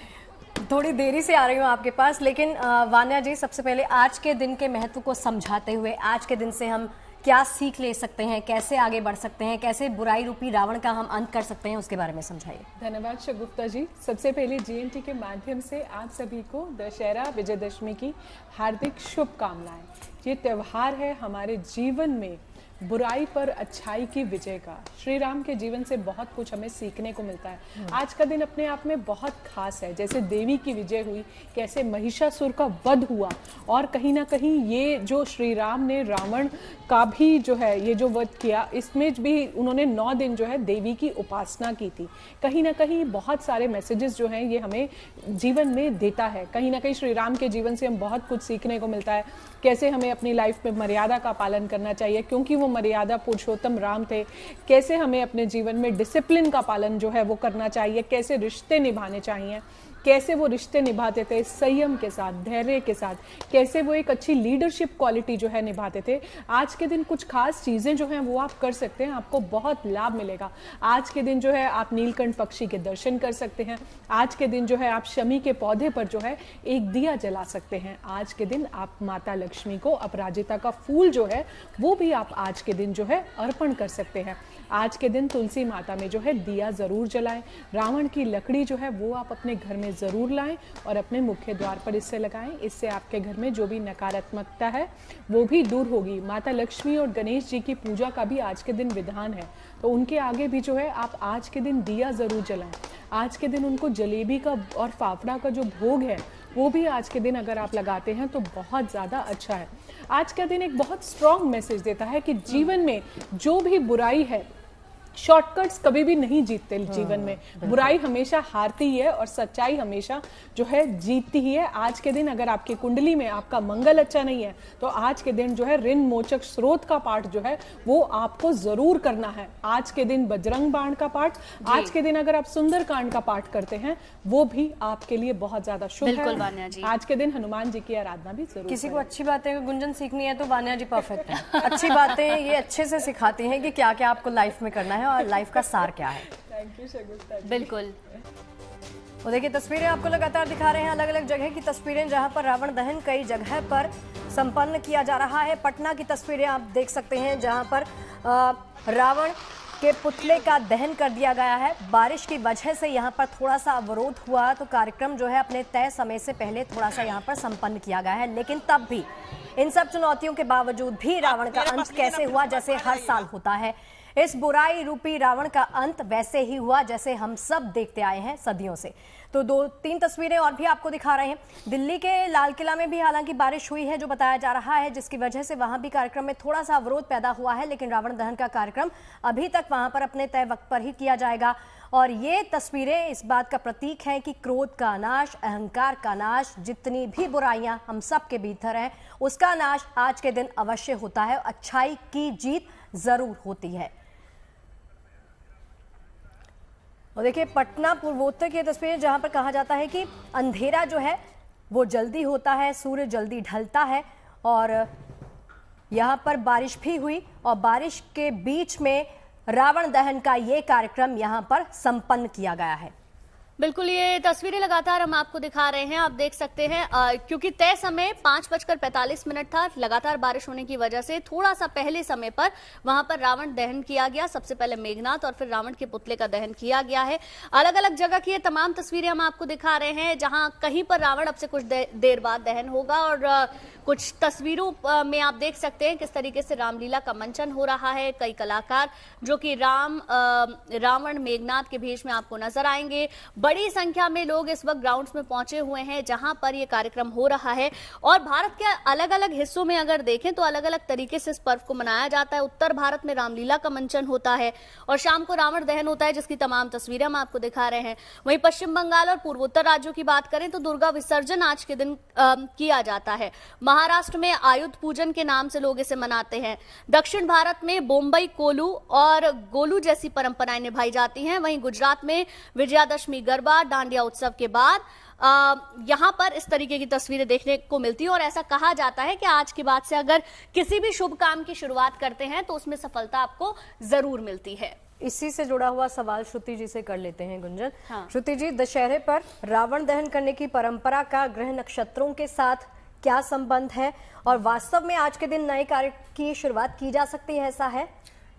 थोड़ी देरी से आ रही हूँ आपके पास, लेकिन वान्या जी, सबसे पहले आज के दिन के महत्व को समझाते हुए, आज के दिन से हम क्या सीख ले सकते हैं, कैसे आगे बढ़ सकते हैं, कैसे बुराई रूपी रावण का हम अंत कर सकते हैं, उसके बारे में समझाइए। धन्यवाद शगुफ्ता जी। सबसे पहले GNT के माध्यम से आप सभी को दशहरा विजयदशमी की हार्दिक शुभकामनाएं। ये त्यौहार है हमारे जीवन में बुराई पर अच्छाई की विजय का। श्री राम के जीवन से बहुत कुछ हमें सीखने को मिलता है। आज का दिन अपने आप में बहुत खास है। जैसे देवी की विजय हुई, कैसे महिषासुर का वध हुआ, और कहीं ना कहीं ये जो श्री राम ने रावण का भी जो है ये जो वध किया, इसमें भी उन्होंने 9 दिन जो है देवी की उपासना की थी। कहीं ना कहीं बहुत सारे मैसेजेस जो हैं ये हमें जीवन में देता है। कहीं ना कहीं श्री राम के जीवन से हम बहुत कुछ सीखने को मिलता है। कैसे हमें अपनी लाइफ में मर्यादा का पालन करना चाहिए, क्योंकि वो मर्यादा पुरुषोत्तम राम थे। कैसे हमें अपने जीवन में डिसिप्लिन का पालन जो है वो करना चाहिए, कैसे रिश्ते निभाने चाहिए, कैसे वो रिश्ते निभाते थे संयम के साथ, धैर्य के साथ, कैसे वो एक अच्छी लीडरशिप क्वालिटी जो है निभाते थे। आज के दिन कुछ खास चीज़ें जो हैं वो आप कर सकते हैं, आपको बहुत लाभ मिलेगा। आज के दिन जो है आप नीलकंठ पक्षी के दर्शन कर सकते हैं। आज के दिन जो है आप शमी के पौधे पर जो है एक दिया जला सकते हैं। आज के दिन आप माता लक्ष्मी को अपराजिता का फूल जो है वो भी आप आज के दिन जो है अर्पण कर सकते हैं। आज के दिन तुलसी माता में जो है दिया ज़रूर जलाएं। रावण की लकड़ी जो है वो आप अपने घर में ज़रूर लाएं और अपने मुख्य द्वार पर इससे लगाएं। इससे आपके घर में जो भी नकारात्मकता है वो भी दूर होगी। माता लक्ष्मी और गणेश जी की पूजा का भी आज के दिन विधान है, तो उनके आगे भी जो है आप आज के दिन दिया ज़रूर जलाएं। आज के दिन उनको जलेबी का और फाफड़ा का जो भोग है वो भी आज के दिन अगर आप लगाते हैं तो बहुत ज़्यादा अच्छा है। आज का दिन एक बहुत स्ट्रॉन्ग मैसेज देता है कि जीवन में जो भी बुराई है, शॉर्टकट्स कभी भी नहीं जीतते जीवन में। बुराई हमेशा हारती है और सच्चाई हमेशा जो है जीतती ही है। आज के दिन अगर आपकी कुंडली में आपका मंगल अच्छा नहीं है तो आज के दिन जो है ऋण मोचक स्रोत का पाठ जो है वो आपको जरूर करना है। आज के दिन बजरंग बाण का पाठ, आज के दिन अगर आप सुंदरकांड का पाठ करते हैं वो भी आपके लिए बहुत ज्यादा शुभ है। आज के दिन हनुमान जी की आराधना भी जरूर। किसी को अच्छी बातें गुंजन सीखनी है तो वान्या जी परफेक्ट है। अच्छी बातें ये अच्छे से सिखाती हैं कि क्या क्या आपको लाइफ में करना है और लाइफ का सार क्या है। थैंक यू शगुफ्ता जी। बिल्कुल। वो देखिए, तस्वीरें आपको लगातार दिखा रहे हैं, अलग अलग जगह की तस्वीरें जहां पर रावण दहन कई जगह पर संपन्न किया जा रहा है। पटना की तस्वीरें आप देख सकते हैं जहां पर रावण के पुतले का दहन कर दिया गया है। बारिश की वजह से यहाँ पर थोड़ा सा अवरोध हुआ तो कार्यक्रम जो है अपने तय समय से पहले थोड़ा सा यहाँ पर संपन्न किया गया है, लेकिन तब भी इन सब चुनौतियों के बावजूद भी रावण का अंत कैसे हुआ जैसे हर साल होता है। इस बुराई रूपी रावण का अंत वैसे ही हुआ जैसे हम सब देखते आए हैं सदियों से। तो 2-3 तस्वीरें और भी आपको दिखा रहे हैं। दिल्ली के लाल किला में भी हालांकि बारिश हुई है जो बताया जा रहा है, जिसकी वजह से वहां भी कार्यक्रम में थोड़ा सा अवरोध पैदा हुआ है, लेकिन रावण दहन का कार्यक्रम अभी तक वहां पर अपने तय वक्त पर ही किया जाएगा। और ये तस्वीरें इस बात का प्रतीक हैं कि क्रोध का नाश, अहंकार का नाश, जितनी भी बुराइयां हम सब के भीतर हैं उसका नाश आज के दिन अवश्य होता है। अच्छाई की जीत जरूर होती है। और देखिए, पटना पूर्वोत्तर की तस्वीर जहां पर कहा जाता है कि अंधेरा जो है वो जल्दी होता है, सूर्य जल्दी ढलता है, और यहां पर बारिश भी हुई और बारिश के बीच में रावण दहन का ये कार्यक्रम यहां पर संपन्न किया गया है। बिल्कुल, ये तस्वीरें लगातार हम आपको दिखा रहे हैं। आप देख सकते हैं क्योंकि तय समय 5:45 था, लगातार बारिश होने की वजह से थोड़ा सा पहले समय पर वहां पर रावण दहन किया गया। सबसे पहले मेघनाथ और फिर रावण के पुतले का दहन किया गया है। अलग अलग जगह की ये तमाम तस्वीरें हम आपको दिखा रहे हैं, जहां कहीं पर रावण अब से कुछ देर बाद दहन होगा और कुछ तस्वीरों में आप देख सकते हैं किस तरीके से रामलीला का मंचन हो रहा है। कई कलाकार जो कि रावण मेघनाथ के भेष में आपको नजर आएंगे। बड़ी संख्या में लोग इस वक्त ग्राउंड्स में पहुंचे हुए हैं जहां पर यह कार्यक्रम हो रहा है। और भारत के अलग अलग हिस्सों में अगर देखें तो अलग अलग तरीके से इस पर्व को मनाया जाता है। उत्तर भारत में रामलीला का मंचन होता है और शाम को रावण दहन होता है, जिसकी तमाम तस्वीरें हम आपको दिखा रहे हैं। वहीं पश्चिम बंगाल और पूर्वोत्तर राज्यों की बात करें तो दुर्गा विसर्जन आज के दिन किया जाता है। महाराष्ट्र में आयुध पूजन के नाम से लोग इसे मनाते हैं। दक्षिण भारत में बोम्बई कोलू और गोलू जैसी परंपराएं निभाई जाती हैं। वहीं गुजरात में विजयादशमी गरबा डांडिया उत्सव के बाद यहाँ पर इस तरीके की तस्वीरें देखने को मिलती है। और ऐसा कहा जाता है कि आज के बाद से अगर किसी भी शुभ काम की शुरुआत करते हैं तो उसमें सफलता आपको जरूर मिलती है। इसी से जुड़ा हुआ सवाल श्रुति जी से कर लेते हैं गुंजन। हाँ। श्रुति जी, दशहरे पर रावण दहन करने की परंपरा का ग्रह नक्षत्रों के साथ क्या संबंध है और वास्तव में आज के दिन नए कार्य की शुरुआत की जा सकती है, ऐसा है?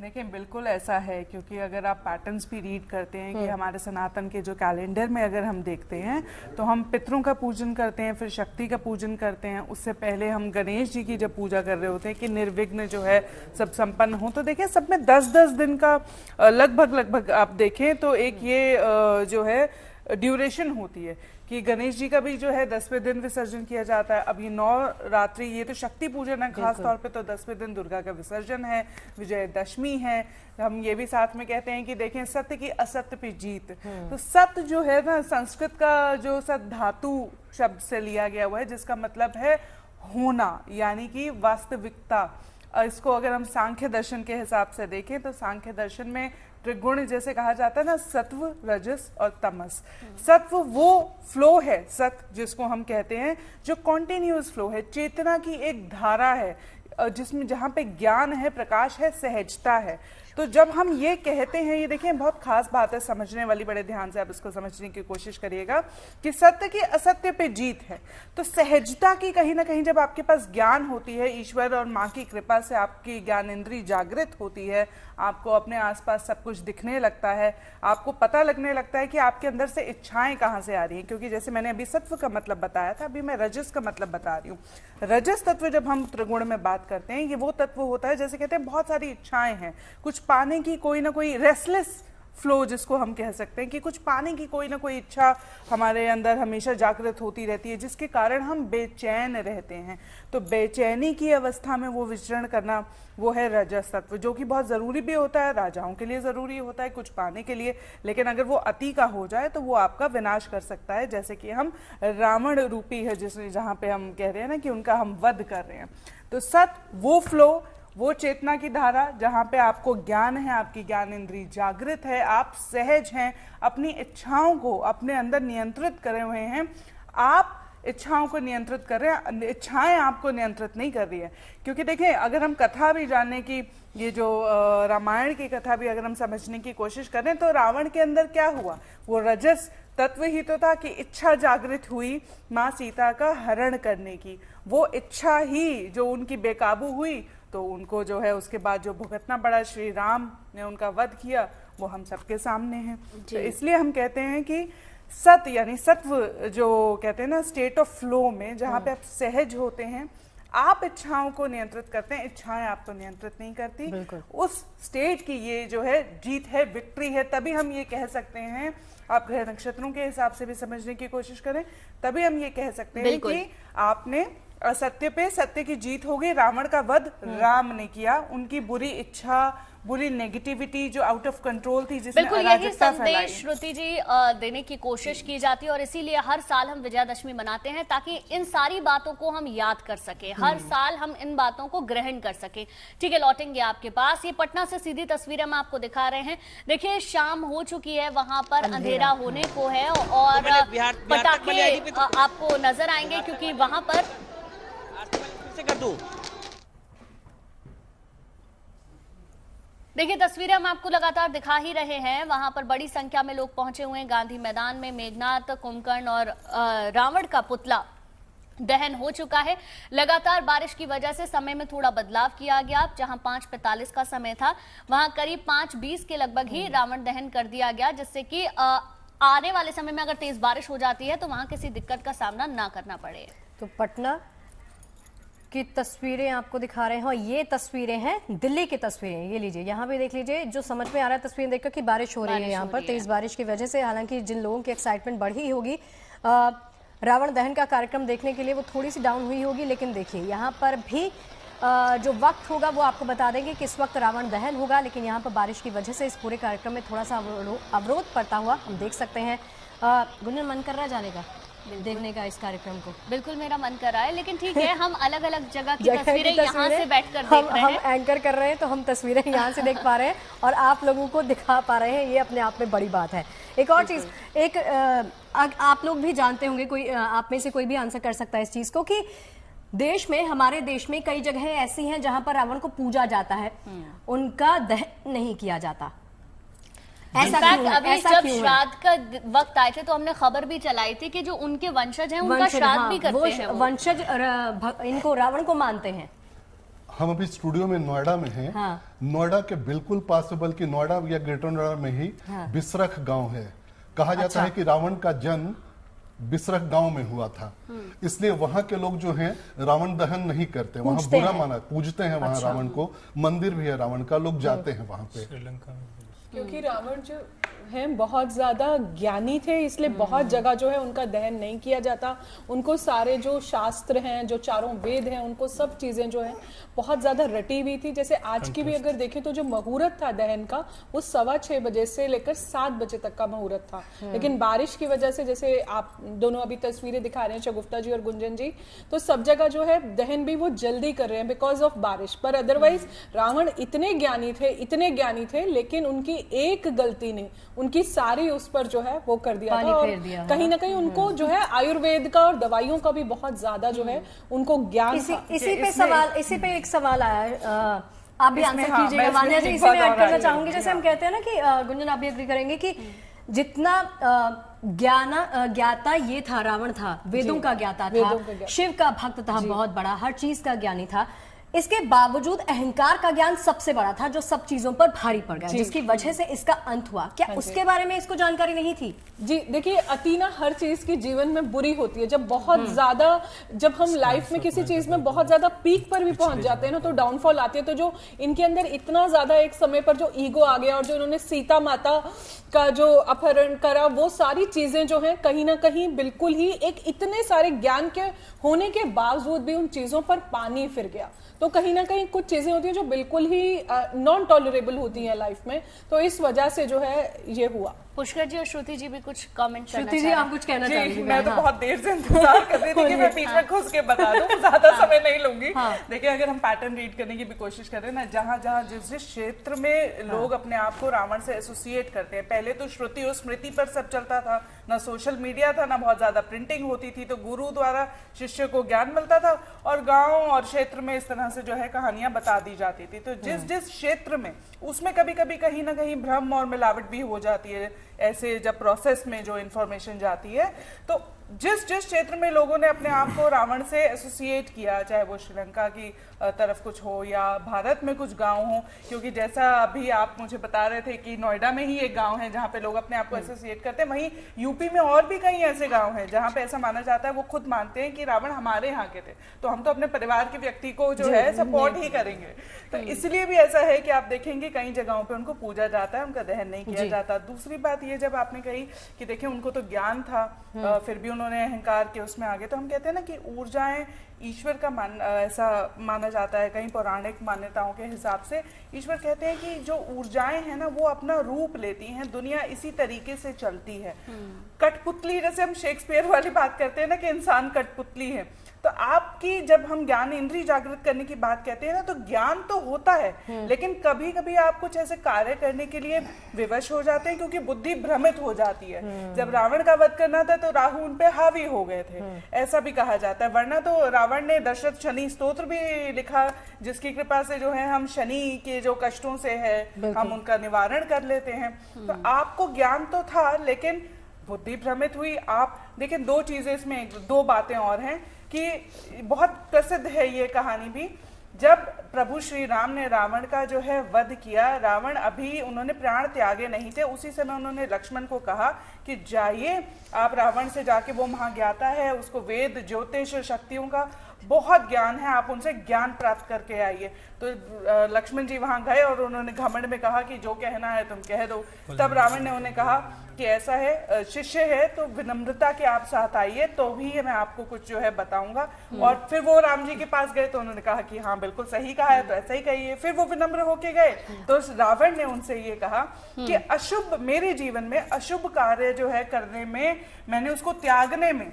देखिए, बिल्कुल ऐसा है, क्योंकि अगर आप पैटर्न्स भी रीड करते हैं कि हमारे सनातन के जो कैलेंडर में अगर हम देखते हैं तो हम पितरों का पूजन करते हैं, फिर शक्ति का पूजन करते हैं। उससे पहले हम गणेश जी की जब पूजा कर रहे होते हैं कि निर्विघ्न जो है सब संपन्न हो। तो देखिए, सब में 10-10 दिन का लगभग आप देखें तो एक ये जो है ड्यूरेशन होती है कि गणेश जी का भी जो है 10वें दिन विसर्जन किया जाता है। अब ये 9 रात्रि, ये तो शक्ति पूजन है खास तौर पे, तो 10वें दिन दुर्गा का विसर्जन है, विजयदशमी है। हम ये भी साथ में कहते हैं कि देखें, सत्य की असत्य पे जीत। तो सत्य जो है ना, संस्कृत का जो सत धातु शब्द से लिया गया हुआ है, जिसका मतलब है होना, यानी कि वास्तविकता। इसको अगर हम सांख्य दर्शन के हिसाब से देखें तो सांख्य दर्शन में त्रिगुण जैसे कहा जाता है ना, सत्व, रजस और तमस। सत्व वो फ्लो है, सत्व जिसको हम कहते हैं, जो कॉन्टिन्यूअस फ्लो है, चेतना की एक धारा है, जिसमें जहाँ पे ज्ञान है, प्रकाश है, सहजता है। तो जब हम ये कहते हैं, ये देखिए बहुत खास बात है, समझने वाली, बड़े ध्यान से आप इसको समझने की कोशिश करिएगा कि सत्य की असत्य पे जीत है। तो सहजता की कहीं ना कहीं जब आपके पास ज्ञान होती है, ईश्वर और माँ की कृपा से आपकी ज्ञान इंद्री जागृत होती है, आपको अपने आसपास सब कुछ दिखने लगता है, आपको पता लगने लगता है कि आपके अंदर से इच्छाएं कहाँ से आ रही हैं। क्योंकि जैसे मैंने अभी सत्व का मतलब बताया था, अभी मैं रजस का मतलब बता रही हूँ। रजस तत्व जब हम त्रिगुण में बात करते हैं, ये वो तत्व होता है, जैसे कहते हैं बहुत सारी इच्छाएं हैं, कुछ पाने की कोई ना कोई रेस्टलेस फ्लो जिसको हम कह सकते हैं, कि कुछ पाने की कोई ना कोई इच्छा हमारे अंदर हमेशा जागृत होती रहती है, जिसके कारण हम बेचैन रहते हैं। तो बेचैनी की अवस्था में वो विचरण करना, वो है रजस तत्व, जो कि बहुत ज़रूरी भी होता है, राजाओं के लिए ज़रूरी होता है कुछ पाने के लिए। लेकिन अगर वो अति का हो जाए तो वो आपका विनाश कर सकता है, जैसे कि हम रावण रूपी है जिसमें, जहाँ पे हम कह रहे हैं ना कि उनका हम वध कर रहे हैं। तो सत वो फ्लो, वो चेतना की धारा जहाँ पे आपको ज्ञान है, आपकी ज्ञान इंद्री जागृत है, आप सहज हैं, अपनी इच्छाओं को अपने अंदर नियंत्रित करे हुए हैं। आप इच्छाओं को नियंत्रित कर रहे हैं, इच्छाएं आपको नियंत्रित नहीं कर रही है। क्योंकि देखिए, अगर हम कथा भी जानने की, ये जो रामायण की कथा भी अगर हम समझने की कोशिश करें तो रावण के अंदर क्या हुआ, वो रजस तत्व ही तो था कि इच्छा जागृत हुई माँ सीता का हरण करने की। वो इच्छा ही जो उनकी बेकाबू हुई तो उनको जो है उसके बाद जो भुगतना पड़ा, श्री राम ने उनका वध किया, वो हम सबके सामने है। तो इसलिए हम कहते हैं कि सत यानी सत्व, जो कहते हैं ना स्टेट ऑफ फ्लो में, जहाँ पे आप सहज होते हैं, आप इच्छाओं को नियंत्रित करते हैं, इच्छाएं आपको नियंत्रित नहीं करती। उस स्टेट की ये जो है जीत है, विक्ट्री है। तभी हम ये कह सकते हैं, आप ग्रह नक्षत्रों के हिसाब से भी समझने की कोशिश करें, तभी हम ये कह सकते हैं कि आपने असत्य पे सत्य की जीत हो गई। रावण का वध राम ने किया, उनकी बुरी इच्छा, बुरी नेगेटिविटी जो आउट ऑफ कंट्रोल थी, जिसने बिल्कुल यही संदेश श्रुति जी देने की कोशिश की जाती है। और इसीलिए हर साल हम विजयादशमी मनाते हैं, ताकि इन सारी बातों को हम याद कर सके, हर साल हम इन बातों को ग्रहण कर सके। ठीक है, लौटेंगे आपके पास। ये पटना से सीधी तस्वीरें हम आपको दिखा रहे हैं। देखिए, शाम हो चुकी है, वहां पर अंधेरा होने को है और पटाखे आपको नजर आएंगे, क्योंकि वहां पर कर दूं। देखिए तस्वीरें हम आपको लगातार दिखा ही रहे हैं, वहां पर बड़ी संख्या में लोग पहुंचे हुए हैं गांधी मैदान में। मेघनाथ, कुंभकर्ण और रावण का पुतला दहन हो चुका है। लगातार बारिश की वजह से समय में थोड़ा बदलाव किया गया। जहां 5:45 का समय था, वहां करीब 5:20 के लगभग ही रावण दहन कर दिया गया, जिससे कि आने वाले समय में अगर तेज बारिश हो जाती है तो वहां किसी दिक्कत का सामना ना करना पड़े। तो पटना की तस्वीरें आपको दिखा रहे हैं और ये तस्वीरें हैं दिल्ली की तस्वीरें। ये लीजिए, यहाँ पे देख लीजिए, जो समझ में आ रहा है तस्वीरें देखकर कि बारिश हो रही है यहाँ पर, तेज बारिश की वजह से। हालांकि जिन लोगों की एक्साइटमेंट बढ़ी होगी रावण दहन का कार्यक्रम देखने के लिए, वो थोड़ी सी डाउन हुई होगी, लेकिन देखिए यहाँ पर भी जो वक्त होगा वो आपको बता देंगे कि इस वक्त रावण दहन होगा, लेकिन यहाँ पर बारिश की वजह से इस पूरे कार्यक्रम में थोड़ा सा अवरोध पड़ता हुआ हम देख सकते हैं। गुंजन, मन कर रहा है जाने का, देखने का इस कार्यक्रम को? बिल्कुल मेरा मन कर रहा है, लेकिन ठीक है, हम अलग अलग जगह की तस्वीरें यहाँ से बैठकर देख रहे हैं। हम एंकर कर रहे हैं तो हम तस्वीरें यहाँ से देख पा रहे हैं और आप लोगों को दिखा पा रहे हैं, ये अपने आप में बड़ी बात है। एक और चीज, एक आप लोग भी जानते होंगे, कोई आप में से कोई भी आंसर कर सकता है इस चीज को, कि देश में, हमारे देश में कई जगह ऐसी हैं जहां पर रावण को पूजा जाता है, उनका दहन नहीं किया जाता। ऐसा अभी जब श्राद्ध का वक्त आए थे तो हमने खबर भी चलाई थी कि जो उनके वंशज हैं उनका श्राद्ध भी करते हैं। वो वंशज इनको रावण को मानते हैं। हम अभी स्टूडियो में नोएडा में हैं। हाँ। नोएडा के बिल्कुल पास, बल्कि नोएडा या ग्रेटर नोएडा में ही बिसरख गांव है। कहा जाता है कि रावण का जन्म बिसरख गांव में हुआ था, इसलिए वहां के लोग जो हैं रावण दहन नहीं करते, वहां बुरा माना, पूजते हैं वहां रावण को। मंदिर भी है रावण का, लोग जाते हैं वहां पे। श्रीलंका में क्योंकि रावण जो हैं बहुत ज़्यादा ज्ञानी थे, इसलिए बहुत जगह जो है उनका दहन नहीं किया जाता। उनको सारे जो शास्त्र हैं, जो चारों वेद हैं, उनको सब चीज़ें जो हैं बहुत ज़्यादा रटी हुई थी। जैसे आज की भी अगर देखें तो जो मुहूर्त था दहन का, वो 6:15 बजे से लेकर 7 बजे तक का मुहूर्त था। लेकिन बारिश की वजह से, जैसे आप दोनों अभी तस्वीरें दिखा रहे हैं, शगुफ्ता जी और गुंजन जी, तो सब जगह जो है दहन भी वो जल्दी कर रहे हैं बिकॉज ऑफ बारिश। पर अदरवाइज रावण इतने ज्ञानी थे, लेकिन उनकी एक गलती ने उनकी सारी उस पर जो है वो कर दिया था। और कहीं ना कहीं उनको जो है आयुर्वेद का और दवाइयों का भी बहुत ज्यादा जो है उनको ज्ञान। इसी पे एक सवाल आया है, आप भी आंसर कीजिएगा वान्या जी। इसी में ऐड करना चाहूंगी, जैसे हम कहते हैं ना कि गुंजन आप भी एग्री करेंगे कि जितना ज्ञाता ये था, रावण था, वेदों का ज्ञाता था, शिव का भक्त था, बहुत बड़ा, हर चीज का ज्ञानी था। इसके बावजूद अहंकार का ज्ञान सबसे बड़ा था, जो सब चीजों पर भारी पड़ गया, जिसकी वजह से इसका अंत हुआ। क्या उसके बारे में इसको जानकारी नहीं थी? जी देखिए, अतीना हर चीज की जीवन में बुरी होती है। जब बहुत ज्यादा, जब हम लाइफ में किसी चीज में बहुत ज्यादा पीक पर भी पहुंच जाते हैं ना, तो डाउनफॉल आती है। तो जो इनके अंदर इतना ज्यादा एक समय पर जो ईगो आ गया और जो इन्होंने सीता माता का जो अपहरण करा, वो सारी चीजें जो है कहीं ना कहीं बिल्कुल ही एक इतने सारे ज्ञान के होने के बावजूद भी उन चीजों पर पानी फिर गया। तो कहीं ना कहीं कुछ चीजें होती हैं जो बिल्कुल ही नॉन टॉलरेबल होती हैं लाइफ में, तो इस वजह से जो है ये हुआ। पुष्कर जी और श्रुति जी भी कुछ कमेंट करना श्रुति जी, आप कुछ कहना चाहेंगे? मैं तो बहुत देर से इंतजार कर रही थी कि मैं बीच में घुस के बता दूं, ज्यादा समय नहीं लूंगी। देखिए, अगर हम पैटर्न रीड करने की भी कोशिश करें ना, जहां जहां जिस क्षेत्र में लोग अपने आप को रावण से एसोसिएट करते हैं, पहले तो श्रुति और स्मृति पर सब चलता था, ना सोशल मीडिया था, ना बहुत ज्यादा प्रिंटिंग होती थी, तो गुरु द्वारा शिष्य को ज्ञान मिलता था और गांव और क्षेत्र में इस तरह से जो है कहानियां बता दी जाती थी। तो जिस जिस क्षेत्र में, उसमें कभी कभी कहीं ना कहीं भ्रम और मिलावट भी हो जाती है, ऐसे जब प्रोसेस में जो इंफॉर्मेशन जाती है। तो जिस जिस क्षेत्र में लोगों ने अपने आप को रावण से एसोसिएट किया, चाहे वो श्रीलंका की तरफ कुछ हो या भारत में कुछ गांव हो, क्योंकि जैसा अभी आप मुझे बता रहे थे कि नोएडा में ही एक गांव है जहां पे लोग अपने आप को एसोसिएट करते हैं, वहीं यूपी में और भी कई ऐसे गांव हैं जहां पे ऐसा माना जाता है, वो खुद मानते हैं कि रावण हमारे यहाँ के थे, तो हम तो अपने परिवार के व्यक्ति को जो है सपोर्ट ही करेंगे। तो इसलिए भी ऐसा है कि आप देखेंगे कई जगहों पे उनको पूजा जाता है, उनका दहन नहीं किया जाता। दूसरी बात ये, जब आपने कही कि देखिए उनको तो ज्ञान था, फिर भी उन्होंने अहंकार के उसमें आगे, तो हम कहते हैं ना कि ऊर्जाएं ईश्वर का ऐसा माना जाता है, कहीं पौराणिक मान्यताओं के हिसाब से ईश्वर कहते हैं कि जो ऊर्जाएं हैं ना, वो अपना रूप लेती हैं, दुनिया इसी तरीके से चलती है। कठपुतली, जैसे हम शेक्सपियर वाली बात करते हैं ना कि इंसान कठपुतली है, तो आपकी जब हम ज्ञान इंद्रिय जागृत करने की बात कहते हैं ना, तो ज्ञान तो होता है, लेकिन कभी कभी आप कुछ ऐसे कार्य करने के लिए विवश हो जाते हैं क्योंकि बुद्धि भ्रमित हो जाती है। जब रावण का वध करना था तो राहु उन पे हावी हो गए थे, ऐसा भी कहा जाता है। वरना तो रावण ने दशरथ शनि स्तोत्र भी लिखा, जिसकी कृपा से जो है हम शनि के जो कष्टों से है हम उनका निवारण कर लेते हैं। तो आपको ज्ञान तो था लेकिन बुद्धि भ्रमित हुई। आप देखिए, दो चीजें इसमें, दो बातें और हैं कि बहुत प्रसिद्ध है ये कहानी भी। जब प्रभु श्री राम ने रावण का जो है वध किया, रावण अभी उन्होंने प्राण त्यागे नहीं थे, उसी समय उन्होंने लक्ष्मण को कहा कि जाइए आप रावण से जाके, वो महाज्ञाता है, उसको वेद ज्योतिष शक्तियों का बहुत ज्ञान है, आप उनसे ज्ञान प्राप्त करके आइए। तो लक्ष्मण जी वहां गए और उन्होंने घमंड में कहा कि जो कहना है तुम कह दो। तब रावण ने उन्हें कहा कि ऐसा है, शिष्य है तो विनम्रता के आप साथ आइए तो भी मैं आपको कुछ जो है बताऊंगा। और फिर वो राम जी के पास गए तो उन्होंने कहा कि हाँ बिल्कुल सही कहा है, तो ऐसा ही कहिए। फिर वो विनम्र होके गए तो रावण ने उनसे ये कहा कि अशुभ, मेरे जीवन में अशुभ कार्य जो है करने में, मैंने उसको त्यागने में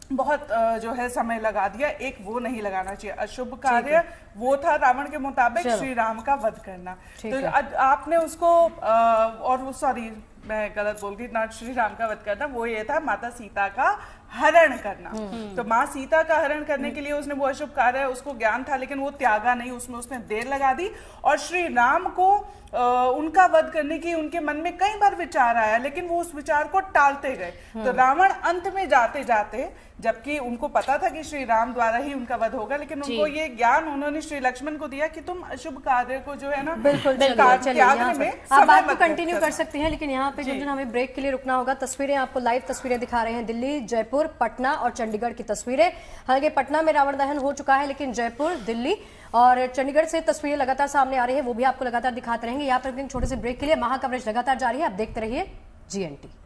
बहुत जो है समय लगा दिया, एक वो नहीं लगाना चाहिए। अशुभ कार्य वो था रावण के मुताबिक श्री राम का वध करना। तो आपने उसको और वो, सॉरी मैं गलत बोल गई, ना श्री राम का वध करना, वो ये था माता सीता का हरण करना। तो माँ सीता का हरण करने के लिए उसने वो अशुभ कार्य है, उसको ज्ञान था लेकिन वो त्यागा नहीं, उसमें उसने देर लगा दी। और श्री राम को उनका वध करने की उनके मन में कई बार विचार आया लेकिन वो उस विचार को टालते गए। तो रावण अंत में जाते जाते, जबकि उनको पता था कि श्री राम द्वारा ही उनका वध होगा, लेकिन उनको ये ज्ञान उन्होंने श्री लक्ष्मण को दिया कि तुम अशुभ कार्य को जो है ना बिल्कुल त्यागने में आप बात को कंटिन्यू कर सकती हैं, लेकिन यहाँ पे जिन हमें ब्रेक के लिए रुकना होगा। तस्वीरें आपको लाइव तस्वीरें दिखा रहे हैं, दिल्ली, जयपुर, पटना और चंडीगढ़ की तस्वीरें। हालांकि पटना में रावण दहन हो चुका है, लेकिन जयपुर, दिल्ली और चंडीगढ़ से तस्वीरें लगातार सामने आ रही है, वो भी आपको लगातार दिखाते रहेंगे। यहाँ पर छोटे से ब्रेक के लिए महा कवरेज लगातार जारी है, आप देखते रहिए GNT।